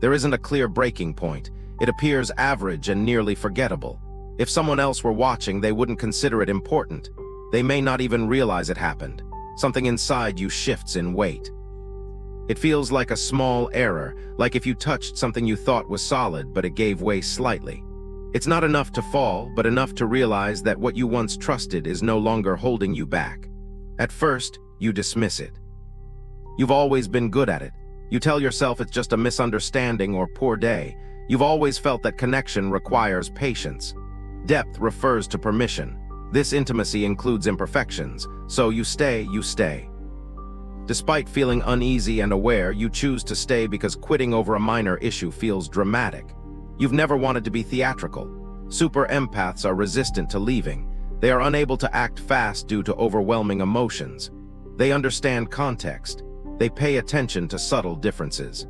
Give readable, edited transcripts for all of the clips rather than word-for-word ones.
There isn't a clear breaking point. It appears average and nearly forgettable. If someone else were watching, they wouldn't consider it important. They may not even realize it happened. Something inside you shifts in weight. It feels like a small error, like if you touched something you thought was solid, but it gave way slightly. It's not enough to fall, but enough to realize that what you once trusted is no longer holding you back. At first, you dismiss it. You've always been good at it. You tell yourself it's just a misunderstanding or poor day. You've always felt that connection requires patience. Depth refers to permission. This intimacy includes imperfections, so you stay. Despite feeling uneasy and aware, you choose to stay because quitting over a minor issue feels dramatic. You've never wanted to be theatrical. Super empaths are resistant to leaving. They are unable to act fast due to overwhelming emotions. They understand context. They pay attention to subtle differences.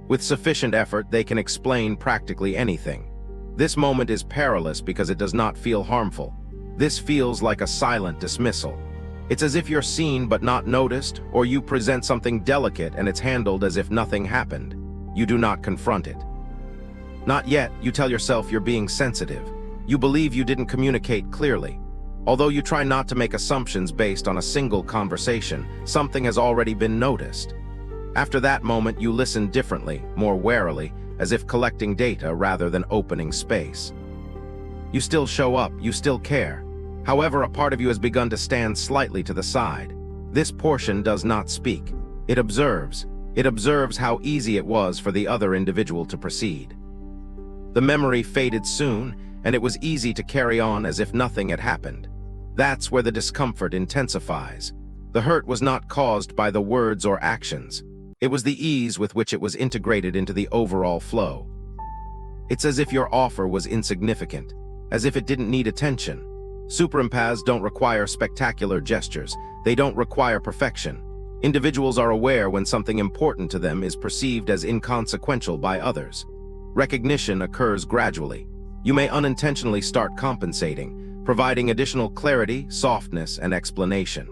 With sufficient effort, they can explain practically anything. This moment is perilous because it does not feel harmful. This feels like a silent dismissal. It's as if you're seen but not noticed, or you present something delicate and it's handled as if nothing happened. You do not confront it. Not yet, you tell yourself you're being sensitive. You believe you didn't communicate clearly. Although you try not to make assumptions based on a single conversation, something has already been noticed. After that moment, you listen differently, more warily, as if collecting data rather than opening space. You still show up, you still care. However, a part of you has begun to stand slightly to the side. This portion does not speak. It observes. It observes how easy it was for the other individual to proceed. The memory faded soon, and it was easy to carry on as if nothing had happened. That's where the discomfort intensifies. The hurt was not caused by the words or actions. It was the ease with which it was integrated into the overall flow. It's as if your offer was insignificant, as if it didn't need attention. Super empaths don't require spectacular gestures. They don't require perfection. Individuals are aware when something important to them is perceived as inconsequential by others. Recognition occurs gradually. You may unintentionally start compensating, providing additional clarity, softness, and explanation.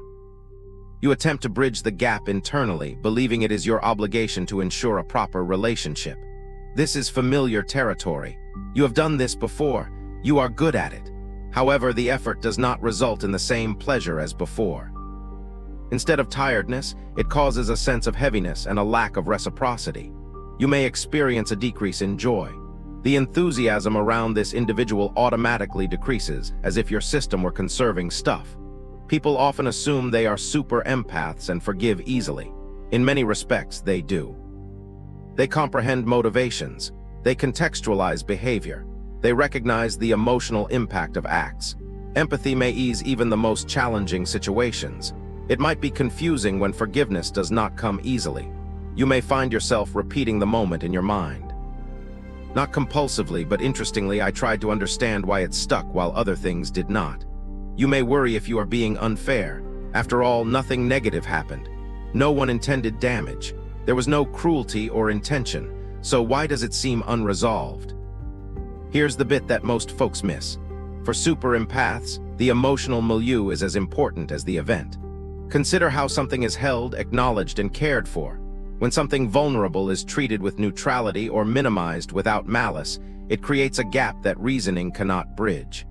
You attempt to bridge the gap internally, believing it is your obligation to ensure a proper relationship. This is familiar territory. You have done this before. You are good at it. However, the effort does not result in the same pleasure as before. Instead of tiredness, it causes a sense of heaviness and a lack of reciprocity. You may experience a decrease in joy. The enthusiasm around this individual automatically decreases, as if your system were conserving stuff. People often assume they are super empaths and forgive easily. In many respects, they do. They comprehend motivations. They contextualize behavior. They recognize the emotional impact of acts. Empathy may ease even the most challenging situations. It might be confusing when forgiveness does not come easily. You may find yourself repeating the moment in your mind. Not compulsively, but interestingly, I tried to understand why it stuck while other things did not. You may worry if you are being unfair. After all, nothing negative happened. No one intended damage. There was no cruelty or intention. So why does it seem unresolved? Here's the bit that most folks miss. For super empaths, the emotional milieu is as important as the event. Consider how something is held, acknowledged, and cared for. When something vulnerable is treated with neutrality or minimized without malice, it creates a gap that reasoning cannot bridge.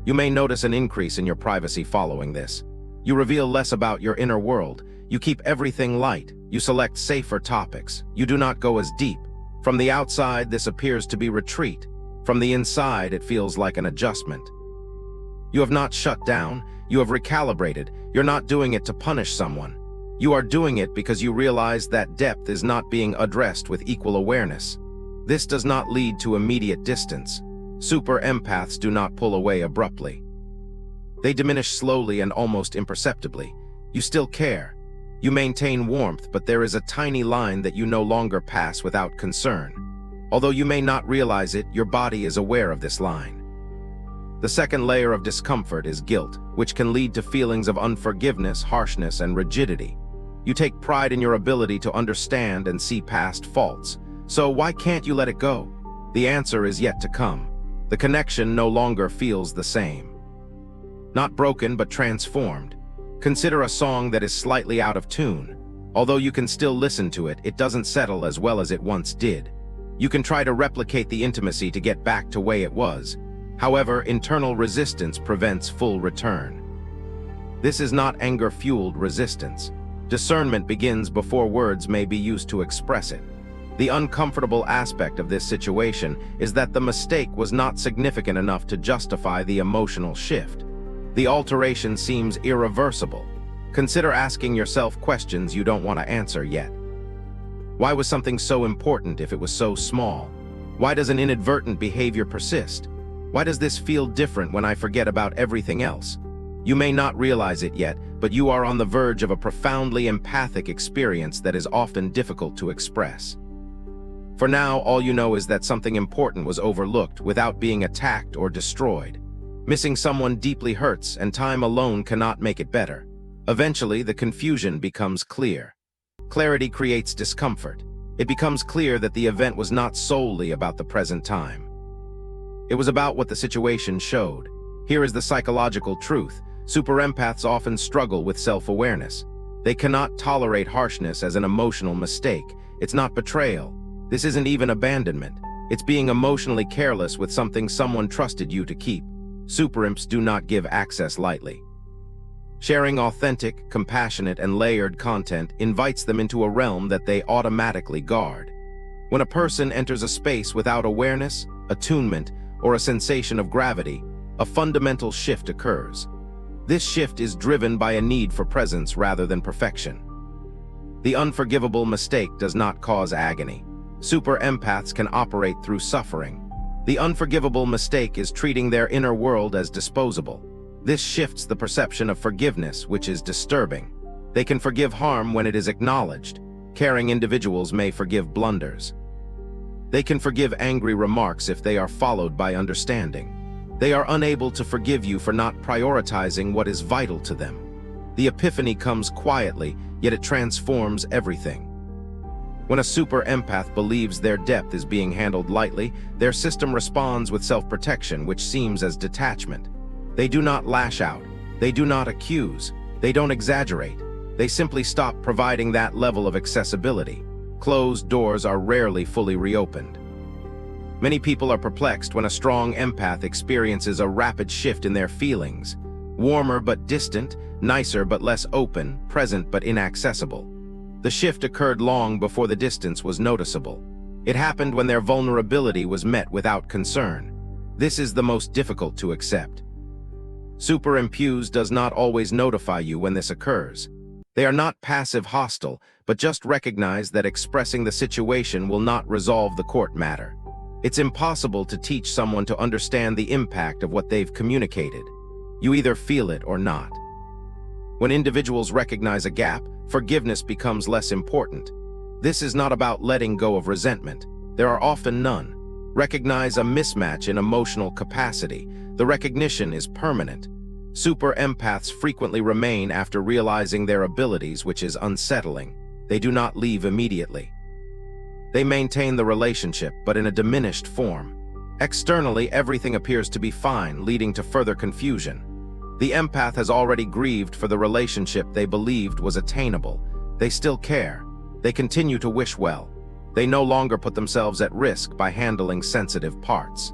You may notice an increase in your privacy following this. You reveal less about your inner world. You keep everything light. You select safer topics. You do not go as deep. From the outside, this appears to be retreat. From the inside, it feels like an adjustment. You have not shut down. You have recalibrated. You're not doing it to punish someone. You are doing it because you realize that depth is not being addressed with equal awareness. This does not lead to immediate distance. Super empaths do not pull away abruptly. They diminish slowly and almost imperceptibly. You still care. You maintain warmth, but there is a tiny line that you no longer pass without concern. Although you may not realize it, your body is aware of this line. The second layer of discomfort is guilt, which can lead to feelings of unforgiveness, harshness, and rigidity. You take pride in your ability to understand and see past faults. So why can't you let it go? The answer is yet to come. The connection no longer feels the same. Not broken, but transformed. Consider a song that is slightly out of tune. Although you can still listen to it, it doesn't settle as well as it once did. You can try to replicate the intimacy to get back to way it was. However, internal resistance prevents full return. This is not anger-fueled resistance. Discernment begins before words may be used to express it. The uncomfortable aspect of this situation is that the mistake was not significant enough to justify the emotional shift. The alteration seems irreversible. Consider asking yourself questions you don't want to answer yet. Why was something so important if it was so small? Why does an inadvertent behavior persist? Why does this feel different when I forget about everything else? You may not realize it yet, but you are on the verge of a profoundly empathic experience that is often difficult to express. For now, all you know is that something important was overlooked without being attacked or destroyed. Missing someone deeply hurts, and time alone cannot make it better. Eventually, the confusion becomes clear. Clarity creates discomfort. It becomes clear that the event was not solely about the present time. It was about what the situation showed. Here is the psychological truth. Super empaths often struggle with self-awareness. They cannot tolerate harshness as an emotional mistake. It's not betrayal. This isn't even abandonment. It's being emotionally careless with something someone trusted you to keep. Super imps do not give access lightly. Sharing authentic, compassionate, and layered content invites them into a realm that they automatically guard. When a person enters a space without awareness, attunement, or a sensation of gravity, a fundamental shift occurs. This shift is driven by a need for presence rather than perfection. The unforgivable mistake does not cause agony. Super empaths can operate through suffering. The unforgivable mistake is treating their inner world as disposable. This shifts the perception of forgiveness, which is disturbing. They can forgive harm when it is acknowledged. Caring individuals may forgive blunders. They can forgive angry remarks if they are followed by understanding. They are unable to forgive you for not prioritizing what is vital to them. The epiphany comes quietly, yet it transforms everything. When a super empath believes their depth is being handled lightly, their system responds with self-protection, which seems as detachment. They do not lash out. They do not accuse. They don't exaggerate. They simply stop providing that level of accessibility. Closed doors are rarely fully reopened. Many people are perplexed when a strong empath experiences a rapid shift in their feelings. Warmer but distant, nicer but less open, present but inaccessible. The shift occurred long before the distance was noticeable. It happened when their vulnerability was met without concern. This is the most difficult to accept. Super empaths does not always notify you when this occurs. They are not passive hostile, but just recognize that expressing the situation will not resolve the court matter. It's impossible to teach someone to understand the impact of what they've communicated. You either feel it or not. When individuals recognize a gap, forgiveness becomes less important. This is not about letting go of resentment. There are often none. Recognize a mismatch in emotional capacity. The recognition is permanent. Super empaths frequently remain after realizing their abilities, which is unsettling. They do not leave immediately. They maintain the relationship, but in a diminished form. Externally, everything appears to be fine, leading to further confusion. The empath has already grieved for the relationship they believed was attainable. They still care. They continue to wish well. They no longer put themselves at risk by handling sensitive parts.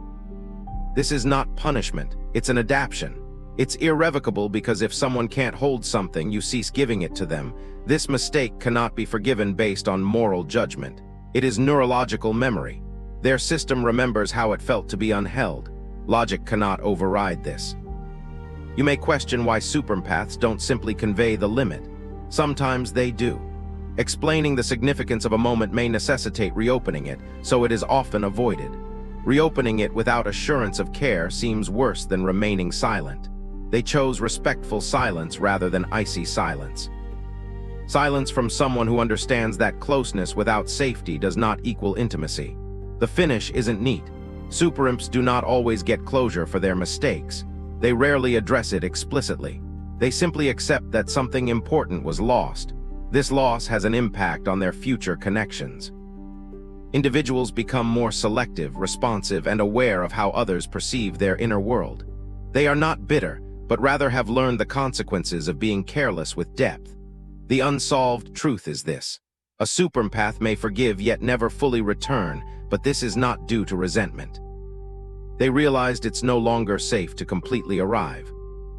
This is not punishment, it's an adaptation. It's irrevocable because if someone can't hold something, you cease giving it to them. This mistake cannot be forgiven based on moral judgment. It is neurological memory. Their system remembers how it felt to be unheld. Logic cannot override this. You may question why super empaths don't simply convey the limit. Sometimes they do. Explaining the significance of a moment may necessitate reopening it, so it is often avoided. Reopening it without assurance of care seems worse than remaining silent. They chose respectful silence rather than icy silence. Silence from someone who understands that closeness without safety does not equal intimacy. The finish isn't neat. Super imps do not always get closure for their mistakes. They rarely address it explicitly. They simply accept that something important was lost. This loss has an impact on their future connections. Individuals become more selective, responsive, and aware of how others perceive their inner world. They are not bitter, but rather have learned the consequences of being careless with depth. The unsolved truth is this. A superempath may forgive yet never fully return, but this is not due to resentment. They realized it's no longer safe to completely arrive.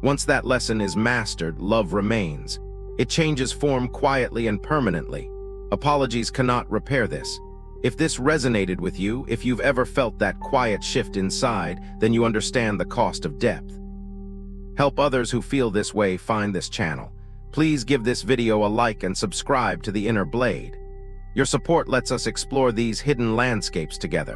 Once that lesson is mastered, love remains. It changes form quietly and permanently. Apologies cannot repair this. If this resonated with you, if you've ever felt that quiet shift inside, then you understand the cost of depth. Help others who feel this way find this channel. Please give this video a like and subscribe to The Inner Blade. Your support lets us explore these hidden landscapes together.